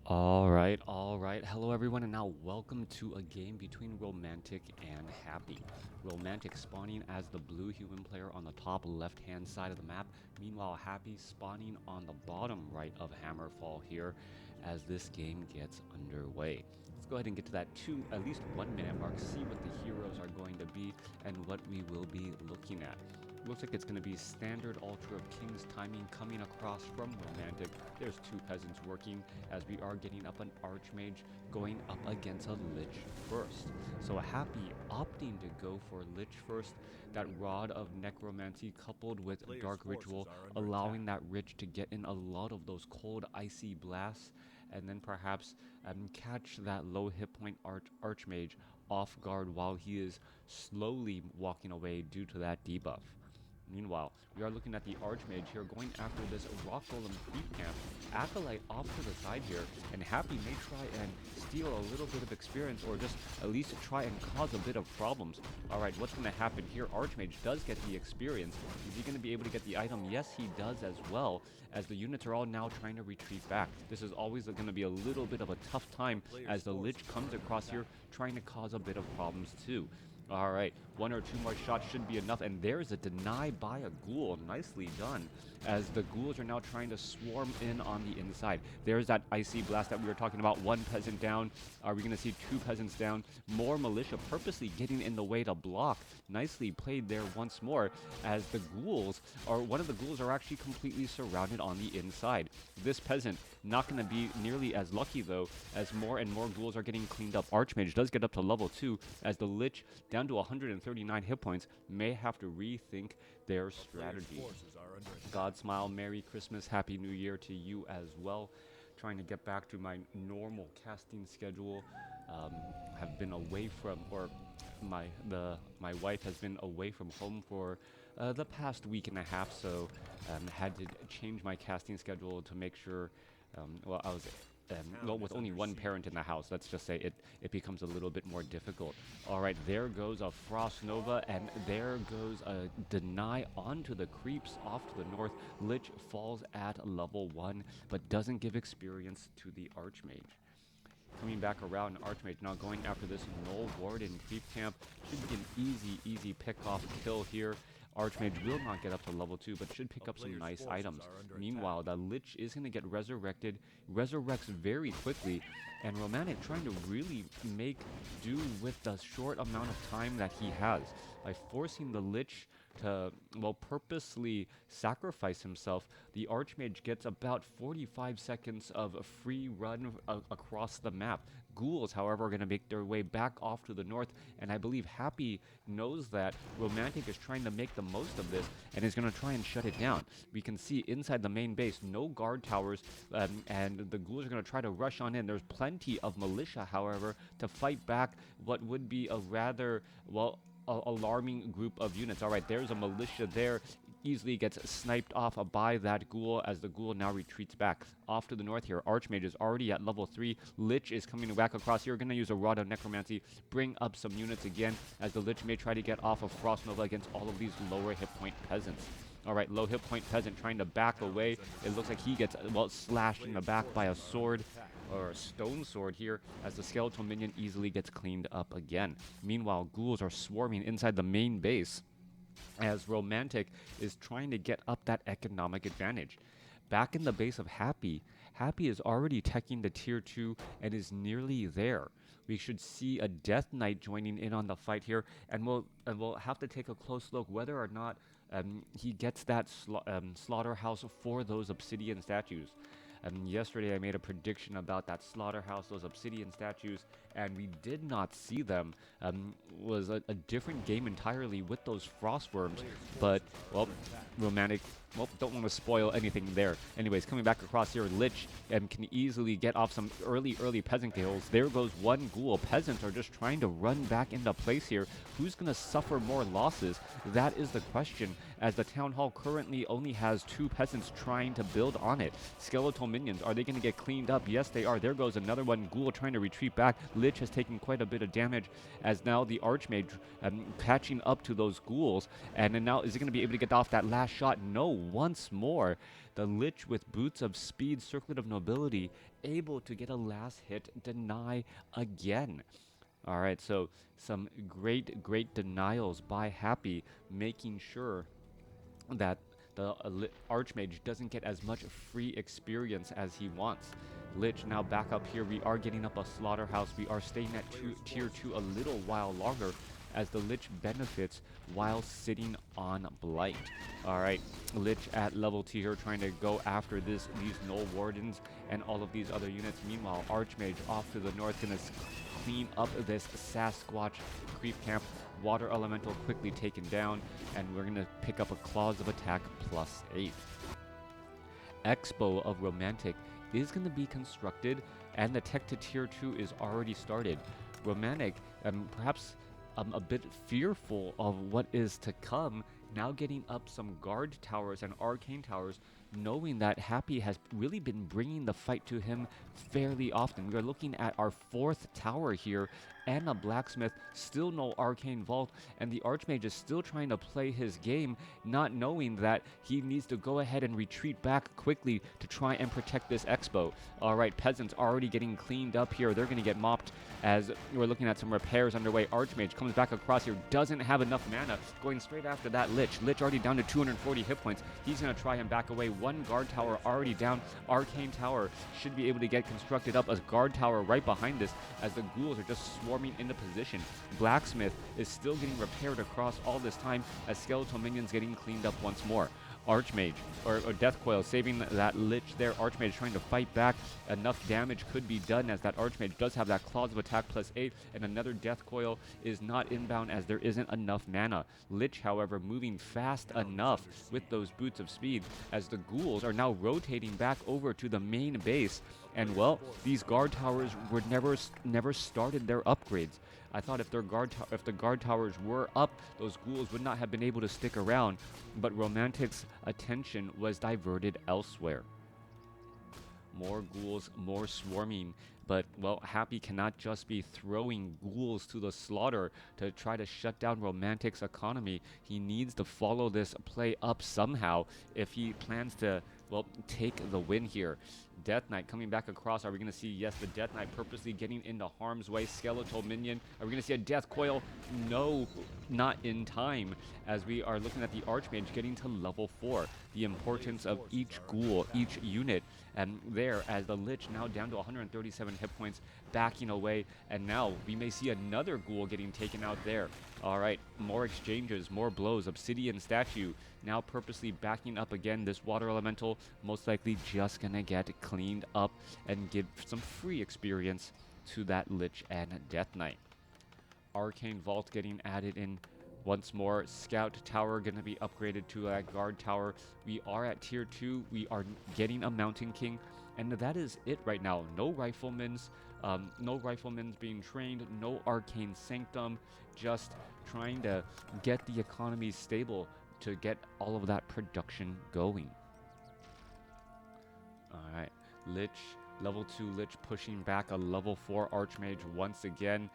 All right. Hello, everyone, and now welcome to a game between Romantic and Happy. Romantic spawning as the blue human player on the top left-hand side of the map. Meanwhile, Happy spawning on the bottom right of Hammerfall here as this game gets underway. Let's go ahead and get to that at least 1 minute mark, see what the heroes are going to be and what we will be looking at. Looks like it's going to be standard Altar of Kings timing coming across from Romantic. There's two peasants working as we are getting up an Archmage going up against a Lich first. So Happy opting to go for Lich first. That Rod of Necromancy coupled with Dark Ritual, allowing that Lich to get in a lot of those cold icy blasts and then perhaps catch that low hit point Archmage off guard while he is slowly walking away due to that debuff. Meanwhile, we are looking at the Archmage here going after this Rock Golem creep camp. Acolyte off to the side here, and Happy may try and steal a little bit of experience or just at least try and cause a bit of problems. Alright, what's going to happen here? Archmage does get the experience. Is he going to be able to get the item? Yes, he does as well, as the units are all now trying to retreat back. This is always going to be a little bit of a tough time as the Lich comes across here trying to cause a bit of problems too. Alright, one or two more shots should be enough, and there's a deny by a ghoul. Nicely done, as the ghouls are now trying to swarm in on the inside. There's that icy blast that we were talking about. One peasant down. Are we going to see two peasants down? More militia purposely getting in the way to block. Nicely played there once more, as the ghouls, or one of the ghouls are actually completely surrounded on the inside. This peasant not going to be nearly as lucky though, as more and more ghouls are getting cleaned up. Archmage does get up to level 2, as the Lich down to 139 hit points may have to rethink their strategy. God smile, Merry Christmas, Happy New Year to you as well. Trying to get back to my normal casting schedule. Have been away from, or my wife has been away from home for the past week and a half, so had to change my casting schedule to make sure. Well, I was well, with only one parent in the house, let's just say it becomes a little bit more difficult. All right, there goes a Frost Nova, and there goes a deny onto the creeps off to the north. Lich falls at level 1, but doesn't give experience to the Archmage. Coming back around, Archmage now going after this Null Warden creep camp. Should be an easy pick-off kill here. Archmage will not get up to level 2, but should pick up some nice items. Meanwhile, the Lich is going to get resurrected, resurrects very quickly, and Romantic trying to really make do with the short amount of time that he has by forcing the Lich to, well, purposely sacrifice himself. The Archmage gets about 45 seconds of a free run across the map. Ghouls, however, are going to make their way back off to the north, and I believe Happy knows that Romantic is trying to make the most of this and is going to try and shut it down. We can see inside the main base, no guard towers, and the ghouls are going to try to rush on in. There's plenty of militia, however, to fight back what would be a rather, well, alarming group of units. All right, there's a militia there. Easily gets sniped off by that ghoul, as the ghoul now retreats back off to the north here. Archmage is already at level 3. Lich is coming back across here. Going to use a Rod of Necromancy, bring up some units again, as the Lich may try to get off of Frost Nova against all of these lower hit point peasants. Alright, low hit point peasant trying to back away. It looks like he gets, well, slashed in the back by a sword, or a stone sword here, as the skeletal minion easily gets cleaned up again. Meanwhile, ghouls are swarming inside the main base, as Romantic is trying to get up that economic advantage. Back in the base of Happy, Happy is already teching the tier 2 and is nearly there. We should see a Death Knight joining in on the fight here, and we'll have to take a close look whether or not he gets that slaughterhouse for those obsidian statues. Yesterday I made a prediction about that slaughterhouse, those obsidian statues, and we did not see them. Was a different game entirely with those frost worms, but, well, Romantic, well, don't want to spoil anything there. Anyways, coming back across here, Lich can easily get off some early peasant kills. There goes one ghoul. Peasants are just trying to run back into place here. Who's going to suffer more losses? That is the question, as the Town Hall currently only has 2 peasants trying to build on it. Skeletal minions, are they going to get cleaned up? Yes, they are. There goes another one. Ghoul trying to retreat back. Lich has taken quite a bit of damage, as now the Archmage catching up to those ghouls. And then now, is he going to be able to get off that last shot? No, once more. The Lich with Boots of Speed, Circlet of Nobility, able to get a last hit deny again. All right, so some great denials by Happy, making sure that the Archmage doesn't get as much free experience as he wants. Lich now back up here. We are getting up a Slaughterhouse. We are staying at tier 2 a little while longer as the Lich benefits while sitting on Blight. Alright, Lich at level 2 here trying to go after these Null Wardens and all of these other units. Meanwhile, Archmage off to the north gonna clean up this Sasquatch creep camp. Water Elemental quickly taken down, and we're gonna pick up a Claws of Attack +8. Expo of Romantic is going to be constructed, and the tech to tier 2 is already started. Romantic, perhaps a bit fearful of what is to come, now getting up some guard towers and arcane towers, knowing that Happy has really been bringing the fight to him fairly often. We are looking at our 4th tower here, and a blacksmith, still no arcane vault, and the Archmage is still trying to play his game, not knowing that he needs to go ahead and retreat back quickly to try and protect this expo. Alright, peasants already getting cleaned up here. They're going to get mopped as we're looking at some repairs underway. Archmage comes back across here, doesn't have enough mana, going straight after that Lich. Lich already down to 240 hit points. He's going to try and back away. One guard tower already down. Arcane tower should be able to get constructed up. A guard tower right behind this as the ghouls are just swarming into position. Blacksmith is still getting repaired across all this time as skeletal minions getting cleaned up once more. Archmage, or Death Coil, saving that Lich there. Archmage trying to fight back. Enough damage could be done as that Archmage does have that Claws of Attack +8, and another Death Coil is not inbound as there isn't enough mana. Lich, however, moving fast enough with those Boots of Speed as the ghouls are now rotating back over to the main base. And well, these guard towers were never started their upgrades. I thought if the guard towers were up, those ghouls would not have been able to stick around, but Romantic's attention was diverted elsewhere. More ghouls, more swarming, but well, Happy cannot just be throwing ghouls to the slaughter to try to shut down Romantic's economy. He needs to follow this play up somehow if he plans to, well, take the win here. Death Knight coming back across. Are we going to see, yes, the Death Knight purposely getting into harm's way? Skeletal minion. Are we going to see a Death Coil? No, not in time, as we are looking at the Archmage getting to level 4. The importance of each ghoul, each unit, and there as the Lich now down to 137 hit points, backing away, and now we may see another ghoul getting taken out there. Alright, more exchanges, more blows. Obsidian statue now purposely backing up again. This water elemental most likely just gonna get cleaned up and give some free experience to that Lich and Death Knight. Arcane Vault getting added in once more. Scout Tower gonna be upgraded to a guard tower. We are at tier 2. We are getting a Mountain King, and that is it right now. No riflemen's, being trained, no Arcane Sanctum, just trying to get the economy stable to get all of that production going. Alright, Lich, level 2 Lich pushing back a level 4 Archmage once again.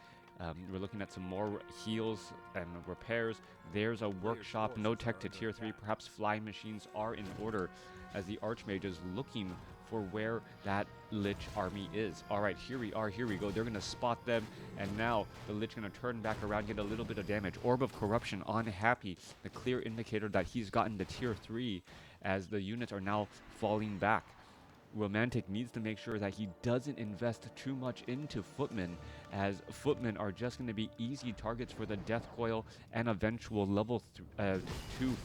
We're looking at some more heals and repairs. There's a workshop, no tech to tier 3. Perhaps flying machines are in order as the Archmage is looking for where that Lich army is. Alright, here we go. They're going to spot them, and now the Lich going to turn back around, get a little bit of damage. Orb of Corruption on Happy, the clear indicator that he's gotten to tier 3 as the units are now falling back. Romantic needs to make sure that he doesn't invest too much into footmen, as footmen are just going to be easy targets for the Death Coil and eventual level 2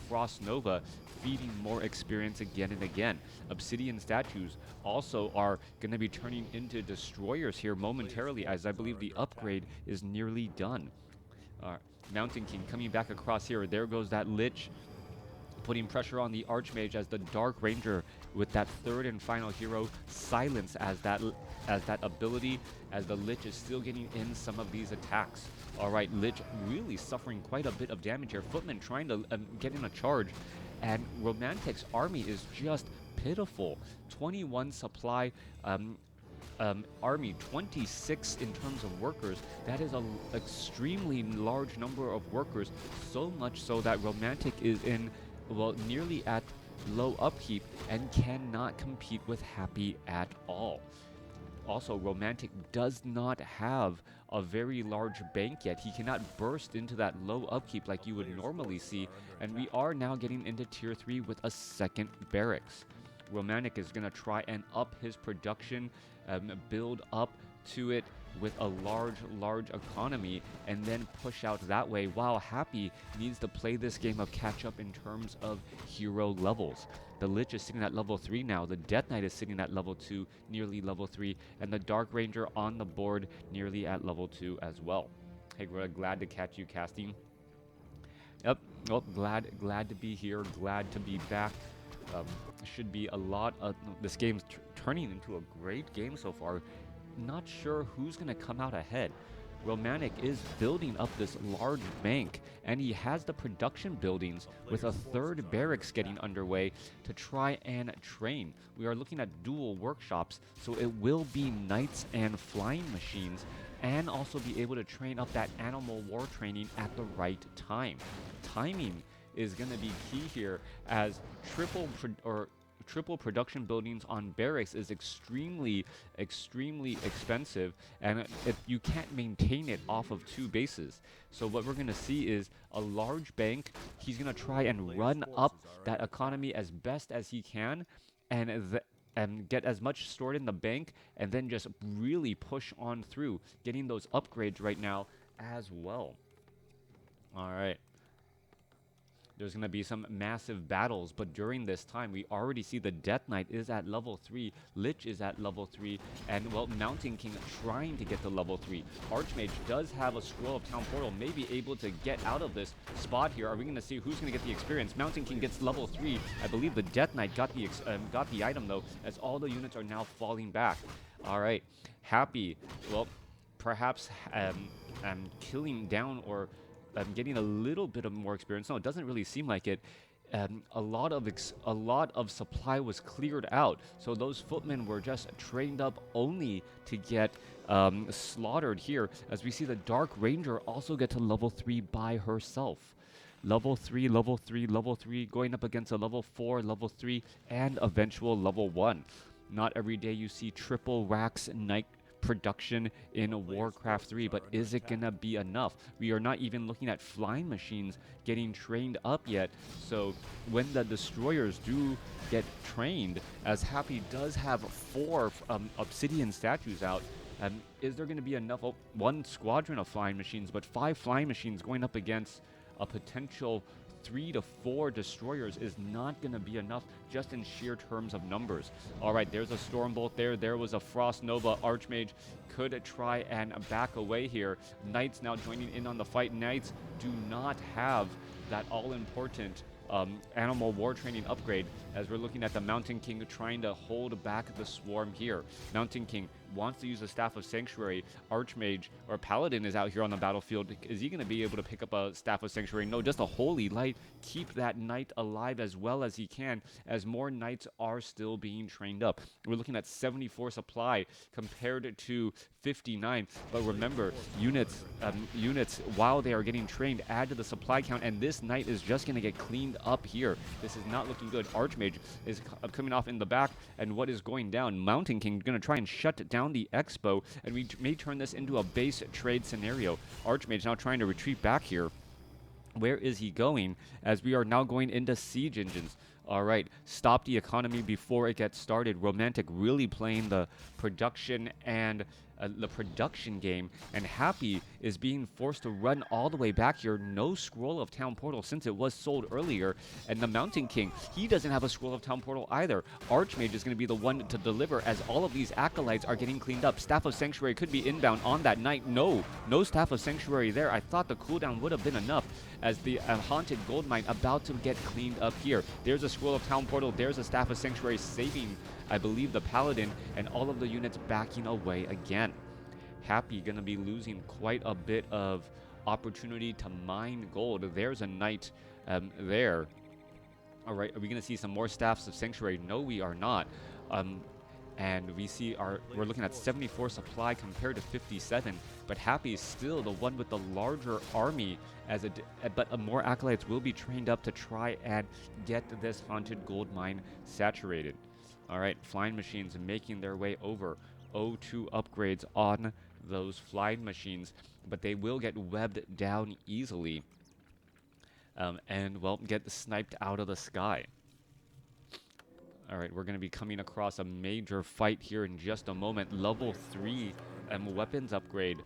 Frost Nova, feeding more experience again and again. Obsidian statues also are going to be turning into destroyers here momentarily, as I believe the upgrade is nearly done. Mountain King coming back across here. There goes that Lich, putting pressure on the Archmage as the Dark Ranger with that third and final hero silence as that ability, as the Lich is still getting in some of these attacks. Alright, Lich really suffering quite a bit of damage here. Footman trying to get in a charge, and Romantic's army is just pitiful. 21 supply army, 26 in terms of workers. That is an extremely large number of workers, so much so that Romantic is in, well, nearly at low upkeep. and cannot compete with Happy at all. Also, Romantic does not have a very large bank yet. He cannot burst into that low upkeep like you would normally see, and we are now getting into tier 3 with a second barracks. Romantic is going to try and up his production, build up to it with a large economy, and then push out that way, while Happy needs to play this game of catch up in terms of hero levels. The Lich is sitting at level 3 now, the Death Knight is sitting at level 2, nearly level 3, and the Dark Ranger on the board nearly at level 2 as well. Hey Greta, glad to catch you casting. Yep, well, glad to be here, glad to be back. Should be a lot of, this game's turning into a great game so far. Not sure who's going to come out ahead. Romantic is building up this large bank, and he has the production buildings with a third barracks getting underway to try and train. We are looking at dual workshops, so it will be knights and flying machines, and also be able to train up that animal war training at the right time. Timing is going to be key here, as triple production buildings on barracks is extremely expensive, and you can't maintain it off of 2 bases. So what we're going to see is a large bank. He's going to try and run up that economy as best as he can, and get as much stored in the bank, and then just really push on through, getting those upgrades right now as well. All right. There's going to be some massive battles, but during this time, we already see the Death Knight is at level 3, Lich is at level 3, and, well, Mountain King trying to get to level 3. Archmage does have a Scroll of Town Portal, may be able to get out of this spot here. Are we going to see who's going to get the experience? Mountain King gets level 3. I believe the Death Knight got the item, though, as all the units are now falling back. All right, Happy, well, perhaps killing down or getting a little bit of more experience. No, it doesn't really seem like it. A lot of supply was cleared out, so those footmen were just trained up only to get slaughtered here, as we see the Dark Ranger also get to level 3 by herself. Level 3, level 3, level 3, going up against a level 4, level 3, and eventual level 1. Not every day you see triple racks Knight production in WarCraft 3, but is it gonna be enough? We are not even looking at flying machines getting trained up yet, so when the destroyers do get trained, as Happy does have 4 obsidian statues out, is there going to be enough? Oh, 1 squadron of flying machines, but 5 flying machines going up against a potential 3 to 4 destroyers is not going to be enough just in sheer terms of numbers. All right, there's a Stormbolt there. There was a Frost Nova. Archmage could try and back away here. Knights now joining in on the fight. Knights do not have that all-important animal war training upgrade, as we're looking at the Mountain King trying to hold back the swarm here. Mountain King wants to use the Staff of Sanctuary. Archmage or Paladin is out here on the battlefield. Is he going to be able to pick up a Staff of Sanctuary? No, just a Holy Light. Keep that Knight alive as well as he can, as more Knights are still being trained up. We're looking at 74 supply compared to 59, but remember, units while they are getting trained add to the supply count, and this Knight is just going to get cleaned up here. This is not looking good. Archmage is coming off in the back, and what is going down? Mountain King going to try and shut down the Expo, and we may turn this into a base trade scenario. Archmage now trying to retreat back here. Where is he going, as we are now going into siege engines? All right, stop the economy before it gets started. Romantic really playing the production and the production game, and Happy is being forced to run all the way back here. No Scroll of Town Portal since it was sold earlier, and the Mountain King, he doesn't have a Scroll of Town Portal either. Archmage is going to be the one to deliver, as all of these acolytes are getting cleaned up. Staff of Sanctuary could be inbound on that Knight. No Staff of Sanctuary there. I thought the cooldown would have been enough, as the Haunted Gold Mine about to get cleaned up here. There's a Scroll of Town Portal. There's a Staff of Sanctuary saving, I believe, the Paladin, and all of the units backing away again. Happy going to be losing quite a bit of opportunity to mine gold. There's a Knight there. All right, are we going to see some more Staffs of Sanctuary? No, we are not. and we're looking at 74 supply compared to 57, but Happy is still the one with the larger army, but more acolytes will be trained up to try and get this haunted gold mine saturated. All right, flying machines making their way over. O2 upgrades on those flying machines, but they will get webbed down easily, and well, get sniped out of the sky. All right, we're going to be coming across a major fight here in just a moment. Level 3 weapons upgrade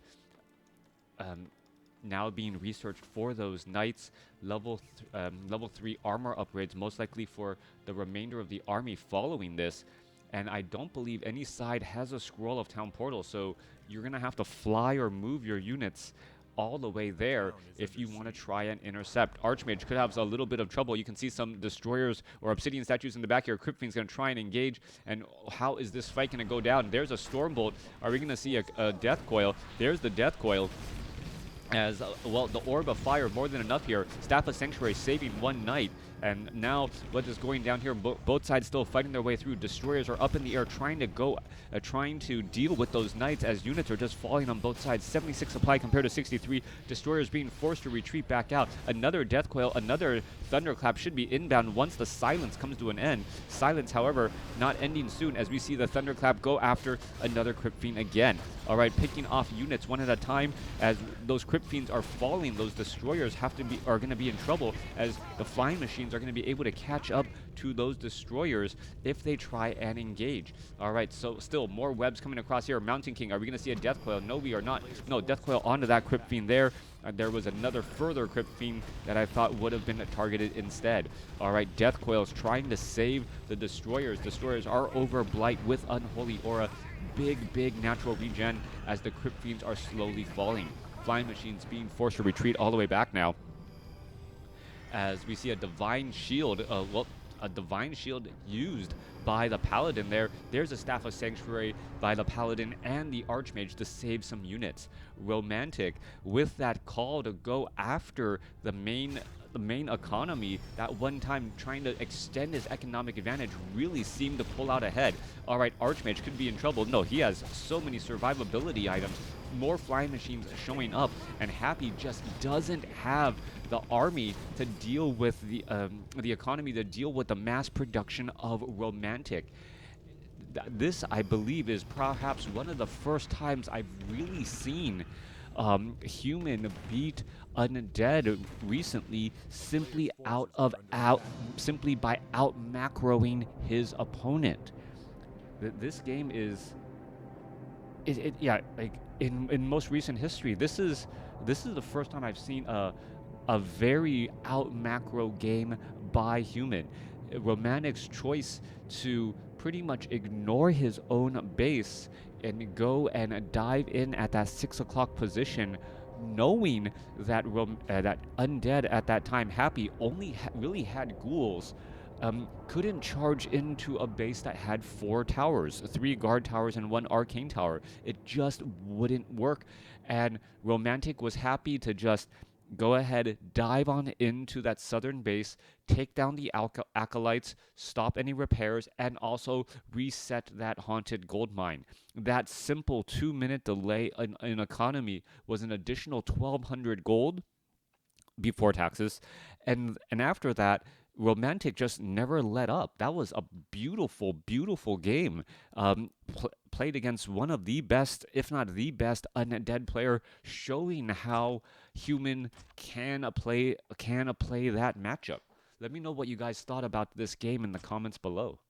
now being researched for those knights. Level 3 armor upgrades, most likely for the remainder of the army following this. And I don't believe any side has a scroll of town portal, so you're going to have to fly or move your units all the way there if you want to try and intercept. Archmage could have a little bit of trouble. You can see some destroyers or obsidian statues in the back here. Crypt Fiend's going to try and engage, and how is this fight going to go down? There's a Stormbolt. Are we going to see a Death Coil? There's the Death Coil. As well, the Orb of Fire, more than enough here. Staff of Sanctuary saving one knight. And now what is going down here? Both sides still fighting their way through. Destroyers are up in the air trying to deal with those knights as units are just falling on both sides. 76 supply compared to 63. Destroyers being forced to retreat back out. Another Death Coil, another Thunderclap should be inbound once the silence comes to an end. Silence, however, not ending soon as we see the Thunderclap go after another Crypt Fiend again. All right, picking off units one at a time as those Crypt Fiends are falling. Those Destroyers are going to be in trouble as the flying machines are going to be able to catch up to those Destroyers if they try and engage. All right, so still more webs coming across here. Mountain King, are we going to see a Death Coil? No, we are not. No, Death Coil onto that Crypt Fiend there. There was another further Crypt Fiend that I thought would have been targeted instead. All right, Death Coils trying to save the Destroyers. Destroyers are over Blight with Unholy Aura. Big natural regen as the Crypt Fiends are slowly falling. Flying machines being forced to retreat all the way back now. As we see a Divine Shield, a Divine Shield used by the Paladin there. There's a Staff of Sanctuary by the Paladin and the Archmage to save some units. Romantic, with that call to go after the main economy, that one time trying to extend his economic advantage, really seemed to pull out ahead. All right, Archmage could be in trouble. No, he has so many survivability items. More flying machines showing up, and Happy just doesn't have the army to deal with the economy, to deal with the mass production of Romantic. This, I believe, is perhaps one of the first times I've really seen human beat undead recently simply by out macroing his opponent. This game is like in most recent history, this is the first time I've seen a very out macro game by human. Romantic's choice to pretty much ignore his own base and go and dive in at that 6 o'clock position, knowing that that undead at that time, Happy, only really had ghouls, couldn't charge into a base that had 4 towers, 3 guard towers and 1 arcane tower. It just wouldn't work, and Romantic was happy to just go ahead, dive on into that southern base, take down the acolytes, stop any repairs, and also reset that haunted gold mine. That simple 2-minute delay in economy was an additional 1,200 gold before taxes, and after that, Romantic just never let up. That was a beautiful game. Played against one of the best, if not the best, undead player, showing how human can play that matchup. Let me know what you guys thought about this game in the comments below.